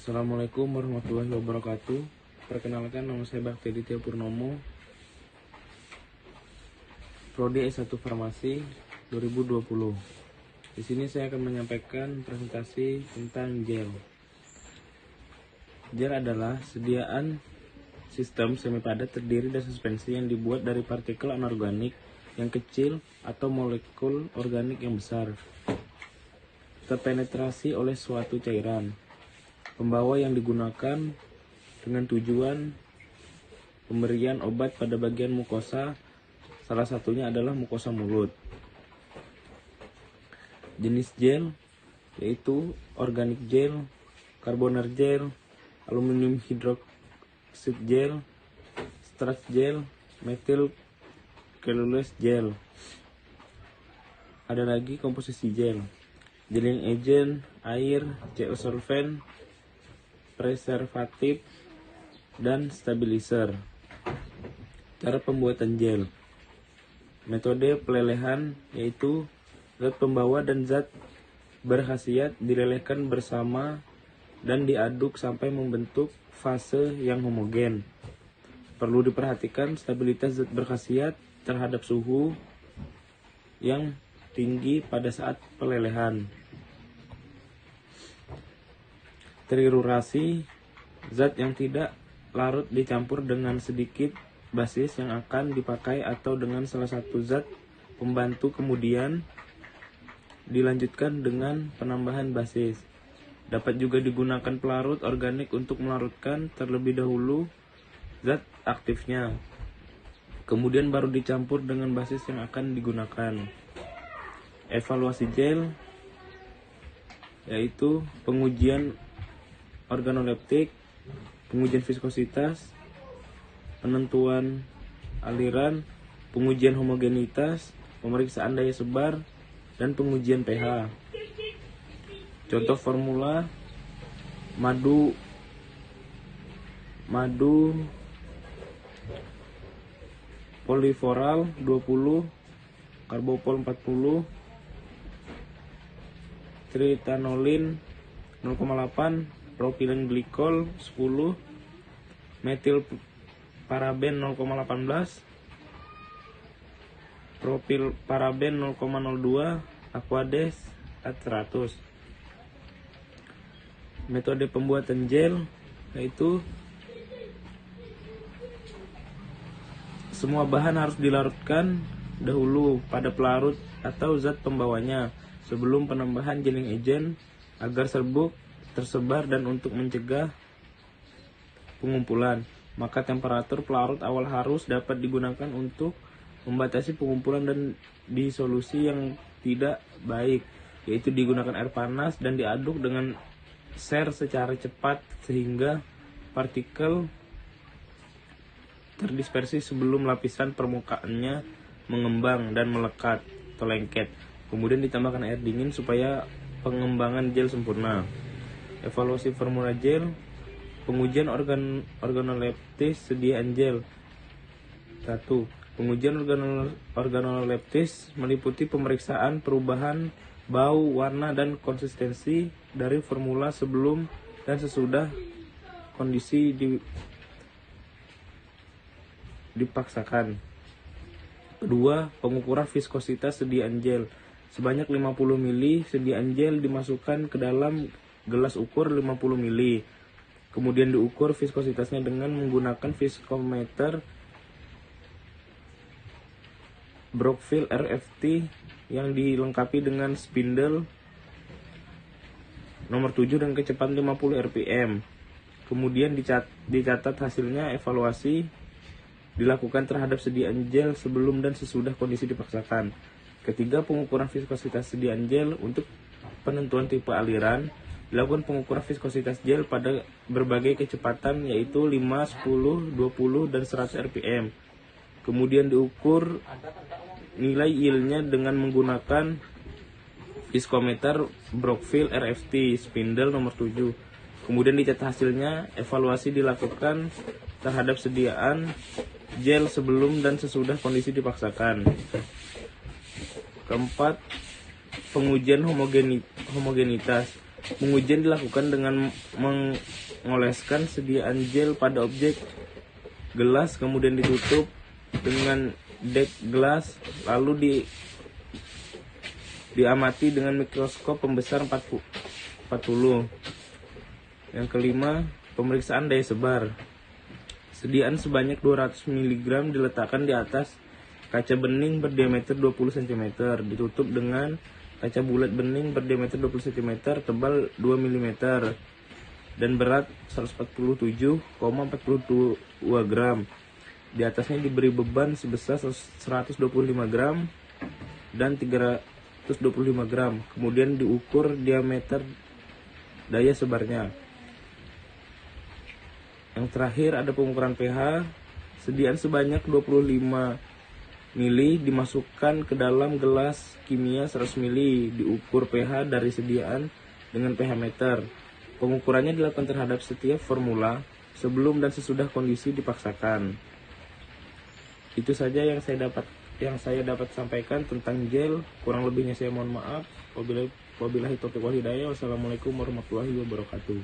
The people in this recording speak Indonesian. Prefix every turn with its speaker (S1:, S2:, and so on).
S1: Assalamualaikum warahmatullahi wabarakatuh. Perkenalkan, nama saya Bakti Aditya Purnomo, Prodi S1 Farmasi 2020. Di sini saya akan menyampaikan presentasi tentang gel. Gel adalah sediaan sistem semi padat terdiri dari suspensi yang dibuat dari partikel anorganik yang kecil atau molekul organik yang besar, terpenetrasi oleh suatu cairan. Pembawa yang digunakan dengan tujuan pemberian obat pada bagian mukosa, salah satunya adalah mukosa mulut. Jenis gel yaitu organik gel, karboner gel, aluminium hidroksid gel, starch gel, methyl cellulose gel. Ada lagi komposisi gel: gelling agent, air, CO solvent, preservatif, dan stabilizer. Cara pembuatan gel: metode pelelehan, yaitu zat pembawa dan zat berkhasiat dilelehkan bersama dan diaduk sampai membentuk fase yang homogen. Perlu diperhatikan stabilitas zat berkhasiat terhadap suhu yang tinggi pada saat pelelehan. Trirurasi, zat yang tidak larut dicampur dengan sedikit basis yang akan dipakai atau dengan salah satu zat pembantu, kemudian dilanjutkan dengan penambahan basis. Dapat juga digunakan pelarut organik untuk melarutkan terlebih dahulu zat aktifnya, kemudian baru dicampur dengan basis yang akan digunakan. Evaluasi gel yaitu pengujian organoleptik, pengujian viskositas, penentuan aliran, pengujian homogenitas, pemeriksaan daya sebar, dan pengujian pH. Contoh formula: madu poliforal 20, karbopol 40, tritanolin 0,8, propilen glikol 10, metil paraben 0,18, propil paraben 0,02, aquades 100. Metode pembuatan gel yaitu semua bahan harus dilarutkan dahulu pada pelarut atau zat pembawanya sebelum penambahan gelling agent agar serbuk tersebar dan untuk mencegah pengumpulan. Maka temperatur pelarut awal harus dapat digunakan untuk membatasi pengumpulan dan disolusi yang tidak baik, yaitu digunakan air panas dan diaduk dengan share secara cepat sehingga partikel terdispersi sebelum lapisan permukaannya mengembang dan melekat atau lengket. Kemudian ditambahkan air dingin supaya pengembangan gel sempurna. Evaluasi formula gel: pengujian organoleptis sediaan gel. 1. Pengujian organoleptis meliputi pemeriksaan perubahan bau, warna, dan konsistensi dari formula sebelum dan sesudah kondisi dipaksakan. 2. Pengukuran viskositas sediaan gel. Sebanyak 50 ml sediaan gel dimasukkan ke dalam gelas ukur 50 ml. Kemudian diukur viskositasnya dengan menggunakan viskometer Brockfield RFT yang dilengkapi dengan spindle nomor 7 dan kecepatan 50 rpm. Kemudian dicatat hasilnya. Evaluasi dilakukan terhadap sediaan gel sebelum dan sesudah kondisi dipaksakan. Ketiga, pengukuran viskositas sediaan gel. Untuk penentuan tipe aliran, dilakukan pengukuran viskositas gel pada berbagai kecepatan, yaitu 5, 10, 20, dan 100 rpm. Kemudian diukur nilai yield-nya dengan menggunakan viskometer Brockfield RFT spindle nomor 7. Kemudian dicatat hasilnya. Evaluasi dilakukan terhadap sediaan gel sebelum dan sesudah kondisi dipaksakan. Keempat, pengujian homogenitas. Pengujian dilakukan dengan mengoleskan sediaan gel pada objek gelas, kemudian ditutup dengan dek gelas, lalu diamati dengan mikroskop pembesar 40. Yang kelima, pemeriksaan daya sebar. Sediaan sebanyak 200 mg diletakkan di atas kaca bening berdiameter 20 cm, ditutup dengan kaca bulat bening berdiameter 20 cm, tebal 2 mm, dan berat 147,42 gram. Di atasnya diberi beban sebesar 125 gram dan 325 gram. Kemudian diukur diameter daya sebarnya. Yang terakhir ada pengukuran pH. Sediaan sebanyak 25 mili dimasukkan ke dalam gelas kimia 100 mili, diukur pH dari sediaan dengan pH meter. Pengukurannya dilakukan terhadap setiap formula sebelum dan sesudah kondisi dipaksakan. Itu saja yang saya dapat sampaikan tentang gel. Kurang lebihnya saya mohon maaf. Wabillahi taufiq wal hidayah. Wassalamualaikum warahmatullahi wabarakatuh.